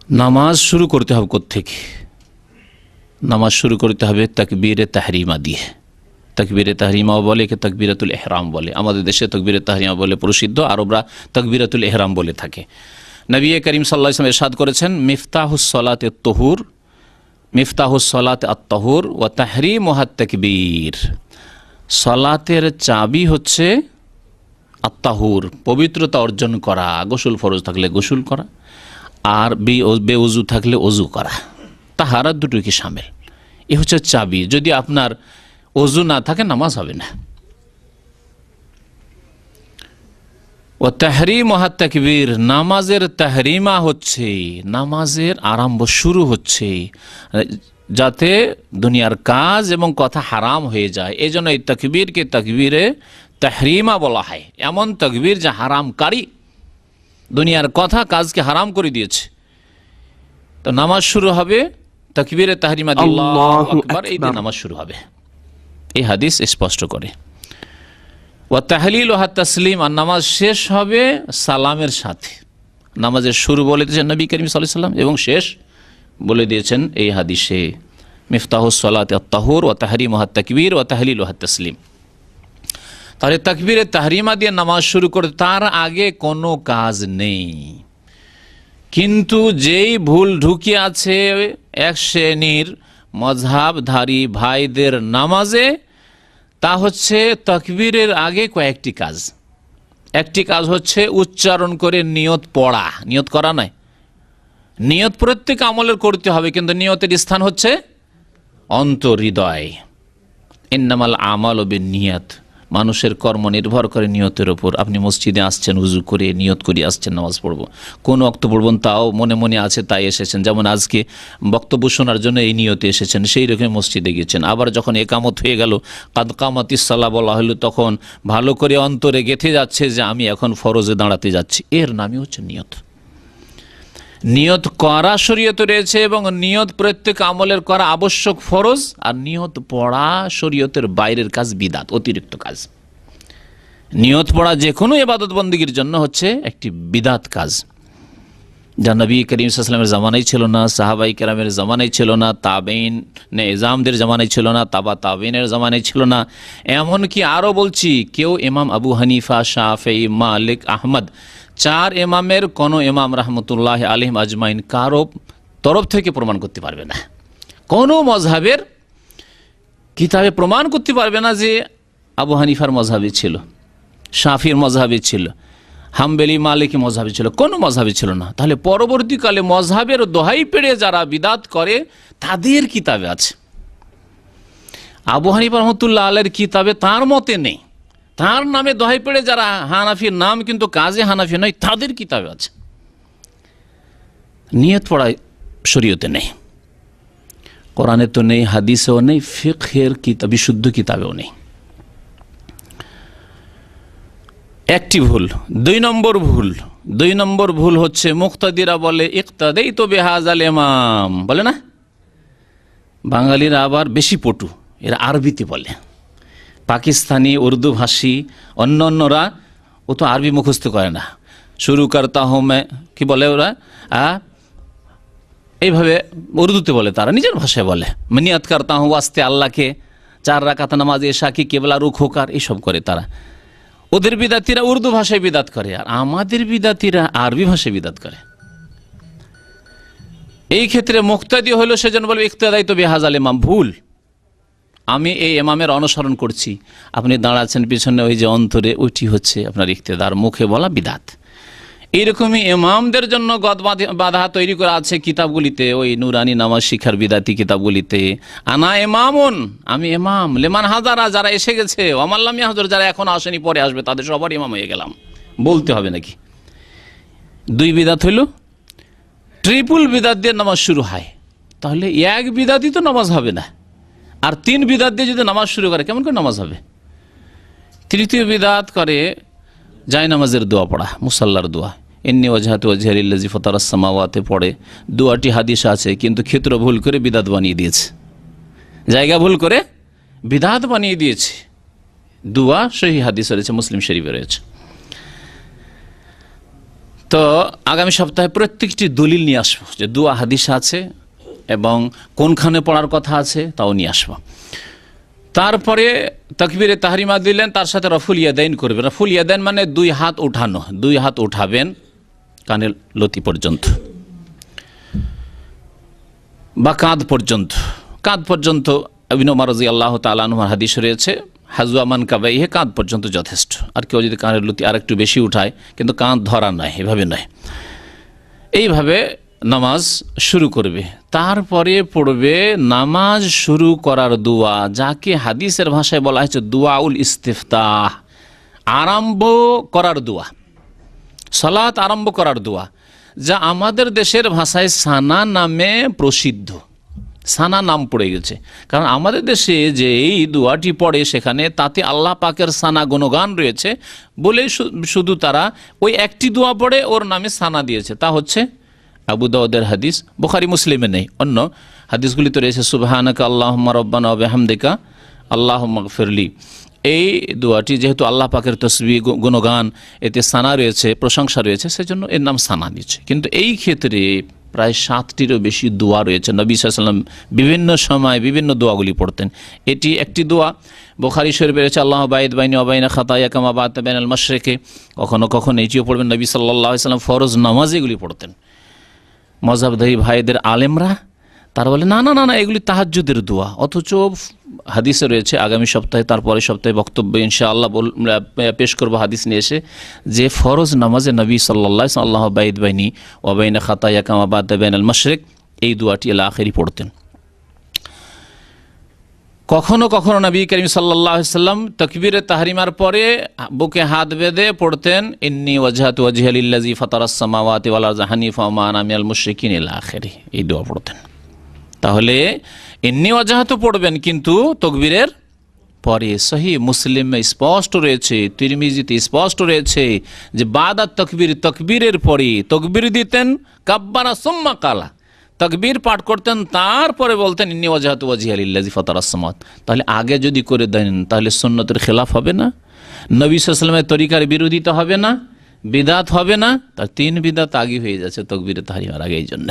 নামাজ শুরু করতে হবে কোত্থেকে? নামাজ শুরু করতে হবে তাকবীরে তাহরিমা দিয়ে। তাকবীরে তাহরিমাও বলে, একে তাকবীরাতুল ইহরাম বলে। আমাদের দেশে তাকবীরে তাহরিমা বলে প্রসিদ্ধ, আরবরা তাকবীরাতুল ইহরাম বলে থাকে। নবী করিম সাল্লাল্লাহু আলাইহি ওয়াসাল্লাম ইরশাদ করেছেন, মিফতাহুস সলাতে তুহুর, মিফতাহুস সলাতে আত-তাহুর ওয়া তাহরিমুহাত তাকবীর। সলাতের চাবি হচ্ছে আত-তাহুর, পবিত্রতা অর্জন করা, গোসল ফরজ থাকলে গোসল করা, আর বেউজু থাকলে অজু করা। তাহারা দুটোকে শামিল। এ হচ্ছে চাবি। যদি আপনার অজু না থাকে নামাজ হবে না। ও তাহরিমুহাত তাকবীর, নামাজের তাহরিমা হচ্ছে নামাজের আরম্ভ, শুরু হচ্ছে যাতে দুনিয়ার কাজ এবং কথা হারাম হয়ে যায়। এই জন্য এই তাকবীরকে তাকবীরে তাহরিমা বলা হয়। এমন তাকবীর যা হারামকারী, দুনিয়ার কথা কাজকে হারাম করে দিয়েছে। তো নামাজ শুরু হবে তাকবীরে তাহরিমা দিয়ে, আল্লাহু আকবার, এই দিয়ে নামাজ শুরু হবে। এই হাদিস স্পষ্ট করে। ওয়া তাহলিল ওয়া তাসলিম, আর নামাজ শেষ হবে সালামের সাথে। নামাজের শুরু বলে দিয়েছেন নবী করিম সাল্লাল্লাহু আলাইহি ওয়াসাল্লাম, এবং শেষ বলে দিয়েছেন এই হাদিসে, মিফতাহুস সলাতে আত-তাহুর ওয়া তাহরিমুহাত তাকবীর ওয়া তাহলিল ওয়া তাসলিম। তাহলে তাকবীরে তাহরিমা দিয়ে নামাজ শুরু করে, তার আগে কোনো কাজ নেই। কিন্তু যেই ভুল ঢুকে আছে এক শ্রেণীর মযহাবধারী ভাইদের নামাজে, তা হচ্ছে তাকবীরের আগে কয়েকটি কাজ। একটি কাজ হচ্ছে উচ্চারণ করে নিয়ত পড়া, নিয়ত করা নয়। নিয়ত প্রত্যেক আমলের করতে হবে, কিন্তু নিয়তের স্থান হচ্ছে অন্তর, হৃদয়। ইন্নামাল আমালু বিন্নিয়াত, মানুষের কর্ম নির্ভর করে নিয়তের ওপর। আপনি মসজিদে আসছেন, উজু করে নিয়ত করে আসছেন নামাজ পড়ব, কোন ওয়াক্ত পড়বেন তাও মনে মনে আছে, তাই এসেছেন। যেমন আজকে বক্তব্য শোনার জন্য এই নিয়তে এসেছেন, সেই রকম মসজিদে গেছেন। আবার যখন একামত হয়ে গেল, কাদ কামাতিস সালাহ বলা হলো, তখন ভালো করে অন্তরে গেঁথে যাচ্ছে যে আমি এখন ফরজে দাঁড়াতে যাচ্ছি। এর নামই হচ্ছে নিয়ত। নিয়ত করা শরীয়তে রয়েছে, এবং নিয়ত প্রত্যেক আমলের করা আবশ্যক, ফরজ। আর নিয়ত পড়া শরীয়তের বাইরের কাজ, বিদাত, অতিরিক্ত কাজ। নিয়ত পড়া যে কোনো ইবাদত বন্দেগীর জন্য হচ্ছে একটি বিদাত কাজ, যা নবী করিম সাল্লাল্লাহু আলাইহি ওয়াসাল্লামের জামানায় ছিল না, সাহাবায়ে কেরামের জামানায় ছিল না, তাবেঈন ইজামদের জামানায় ছিল না, তাবেঈনের জামানায় ছিল না। এমনকি আরও বলছি, কেউ ইমাম আবু হানিফা, শাফেঈ, মালিক, আহমদ, চার ইমামের কোন ইমাম রাহমাতুল্লাহি আলাইহিম আজমাইন কারো তরফ থেকে প্রমাণ করতে পারবে না, কোন মযহাবের কিতাবে প্রমাণ করতে পারবে না যে আবু হানিফার মযহাবে ছিল, শাফির মযহাবে ছিল, হাম্বলি, মালিকি মযহাবে ছিল, কোন মযহাবে ছিল না। তাহলে পরবর্তীকালে মযহাবের দোহাই পেড়ে যারা বিদাত করে, তাদের কিতাবে আছে। আবু হানিফা রাহমাতুল্লাহ আলাইহির কিতাবে তার মতে নেই, তার নামে দোহাই পেড়ে যারা হানাফির নাম কিন্তু কাজে হানাফি নয়, তাদের কিতাবে আছে। নিয়ত পড়ায় শরীয়তে নেই, কোরআনে তো নেই, হাদিসেও নেই, ফিকহের কিতাব, বিশুদ্ধ কিতাবেও নেই। একটি ভুল। দুই নম্বর ভুল হচ্ছে, মুক্তাদিরা বলে ইক্তাদাইতু বিহাযাল ইমাম, বলে না? বাঙালিরা আবার বেশি পটু, এরা আরবিতে বলে। পাকিস্তানি, উর্দু ভাষী, অন্যরা ও তো আরবি মুখস্থ করে না। শুরু করতা হুঁ মে, কি বলে ওরা, এইভাবে উর্দুতে বলে, তারা নিজের ভাষায় বলে। নিয়াত করতা হুঁ ওয়াস্তে আল্লাহকে, 4 রাকাত নামাজ, এশা কি কেবলা রুখ হোকার, এইসব করে তারা। ওদের বিদাতিরা উর্দু ভাষায় বিদাত করে, আর আমাদের বিদাতিরা আরবি ভাষায় বিদাত করে। এই ক্ষেত্রে মুক্তাদি হলো, সেজন্য বলবে ইক্তাদাইতু বিহাযাল ইমাম, ভুল। আমি এই ইমামের অনুসরণ করছি। আপনি দাঁড়াচ্ছেন পিছনে, ওই যে অন্তরে, ওইটি হচ্ছে আপনার ইক্তেদার, মুখে বলা বিদাত। এইরকমই ইমামদের জন্য গদ বাধা তৈরি করা আছে কিতাবগুলিতে, ওই নুরানি নামাজ শিখার বিদাতি কিতাবগুলিতে। আনা ইমামুন, আমি ইমাম, লিমান হাজারা, যারা এসে গেছে, ওয়ামান লাম ইয়াহজুর, যারা এখন আসেনি পরে আসবে, তাদের সবার ইমাম হয়ে গেলাম, বলতে হবে নাকি? 2 বিদাত হইল। ট্রিপল বিদাত দিয়ে নামাজ শুরু হয়, তাহলে এক বিদাতি তো নামাজ হবে না। আর 3 বিদাত দিয়ে যদি নামাজ শুরু করে, কেমন করে নামাজ হবে? তৃতীয় বিদাত করে যায় নামাজের দোয়া পড়া, মুসাল্লার দোয়া, ইন্নী ওয়াজহাতু ওয়াজহিয়া লিল্লাযী ফাতারাস সামাওয়াতি পড়ে। দোয়াটি হাদিস আছে, কিন্তু ক্ষেত্র ভুল করে বিদাত বানিয়ে দিয়েছে, জায়গা ভুল করে বিদাত বানিয়ে দিয়েছে। দোয়া সহিহ হাদিসে রয়েছে, মুসলিম শরীফে রয়েছে। তো আগামী সপ্তাহে প্রত্যেকটি দলিল নিয়ে আসবো, যে দুয়া হাদিস আছে এবং কোনখানে পড়ার কথা আছে তাও নিয়ে আসবো। তারপরে তাকবীরে তাহরিমা দিলেন, তার সাথে রফুল ইয়াদাইন করবেন। রফুল ইয়াদাইন মানে দুই হাত উঠানো, দুই হাত উঠাবেন কানের লতি পর্যন্ত বা কাঁধ পর্যন্ত। কাঁধ পর্যন্ত ইবনে ওমর রাদিয়াল্লাহু তাআলা আনহুর হাদিস রয়েছে, হাজুয়ামান কাবাইহে, কাঁধ পর্যন্ত যথেষ্ট। আর কেউ যদি কানের লতি আর একটু বেশি উঠায়, কিন্তু কাঁধ ধরা নয়, এভাবে নয়। এইভাবে নামাজ শুরু করবে। তারপরে পড়বে নামাজ শুরু করার দোয়া, যাকে হাদিসের ভাষায় বলা হয়েছে দুআউল ইস্তিফতাহ, আরম্ভ করার দোয়া, সালাত আরম্ভ করার দোয়া, যা আমাদের দেশের ভাষায় সানা নামে প্রসিদ্ধ। সানা নাম পড়ে গেছে, কারণ আমাদের দেশে যে এই দোয়াটি পড়ে সেখানে তাতে আল্লাহ পাকের সানা গুণগান রয়েছে বলে শুধু তারা ওই একটি দোয়া পড়ে ওর নামে সানা দিয়েছে। তা হচ্ছে আবু দাউদের হাদিস, বুখারী মুসলিমে নেই, অন্য হাদিসগুলিতে রয়েছে সুবহানাকা আল্লাহুম্মা রব্বানা ওয়া বিহামদিকা আল্লাহুম্মা গফিরলি। এই দোয়াটি যেহেতু আল্লাহ পাকের তসবিহ গুণগান, এতে সানা রয়েছে, প্রশংসা রয়েছে, সেজন্য এর নাম সানা দিচ্ছে। কিন্তু এই ক্ষেত্রে প্রায় 7টিরও বেশি দোয়া রয়েছে। নবী সাল্লাল্লাহু আলাইহি ওয়াসাল্লাম বিভিন্ন সময় বিভিন্ন দোয়াগুলি পড়তেন। এটি একটি দোয়া। বুখারী শরীফে রয়েছে আল্লাহু বাইদ বাইনি ওয়া বাইনা খাতায়া কামা বা'তা বাইনাল মাশরিকি। কখনো কখনো এটিও পড়বেন। নবী সাল্লাল্লাহু আলাইহি ওয়াসাল্লাম ফরজ নামাজে এগুলি পড়তেন। মযহাবধারী ভাইদের আলেমরা তারা বলে না না না না, এগুলি তাহাজ্জুদের দোয়া, অথচ হাদিসে রয়েছে। আগামী সপ্তাহে, তারপরের সপ্তাহে বক্তব্য ইনশাআল্লাহ পেশ করবো হাদিস নিয়ে এসে, যে ফরজ নামাজে নবী সাল্লাল্লাহু আলাইহি ওয়াসাল্লাম আল্লাহু বাইদ বাইনি ওয়া বাইনা খাতায়া কামা বা'তা বাইনাল মাশরিক এই দোয়াটি আল আখিরি পড়তেন। কখনো কখনো নবী করিম সাল্লাল্লাহু আলাইহি ওয়াসাল্লাম তাকবীরে তাহরিমার পরে বুকে হাত বেঁধে পড়তেন ইন্নী ওয়াজহাতু ওয়াজহিয়া লিল্লাযী ফাতারাস সামাওয়াতি ওয়াল আরযা হানিফা ওয়া মা আনা মিনাল মুশরিকিন ইলা আখিরি, এই দোয়া পড়তেন। তাহলে ইন্নী ওয়াজহাতু পড়বেন, কিন্তু তাকবীরের পরে। সহিহ মুসলিমে স্পষ্ট রয়েছে, তিরমিজিতে স্পষ্ট রয়েছে যে বাদা তাকবীর, তাকবীরের পরে তাকবীর দিতেন, কাব্বারা সুম্মা কালা, তাকবীর পাঠ করতেন, তারপরে বলতেন ইন্নী ওয়াজহাতু ওয়াজহিয়া লিল্লাযী ফাতারাস সামাওয়াত। তাহলে আগে যদি করে দেন তাহলে সুন্নতের খেলাফ হবে না, নবী সাল্লাল্লাহু আলাইহি ওয়াসাল্লামের তরিকার বিরোধিতা হবে না, বিদআত হবে না। তার 3 বিদআত আগে হয়ে যাচ্ছে তাকবীরে তাহরিমার আগে, এই জন্য।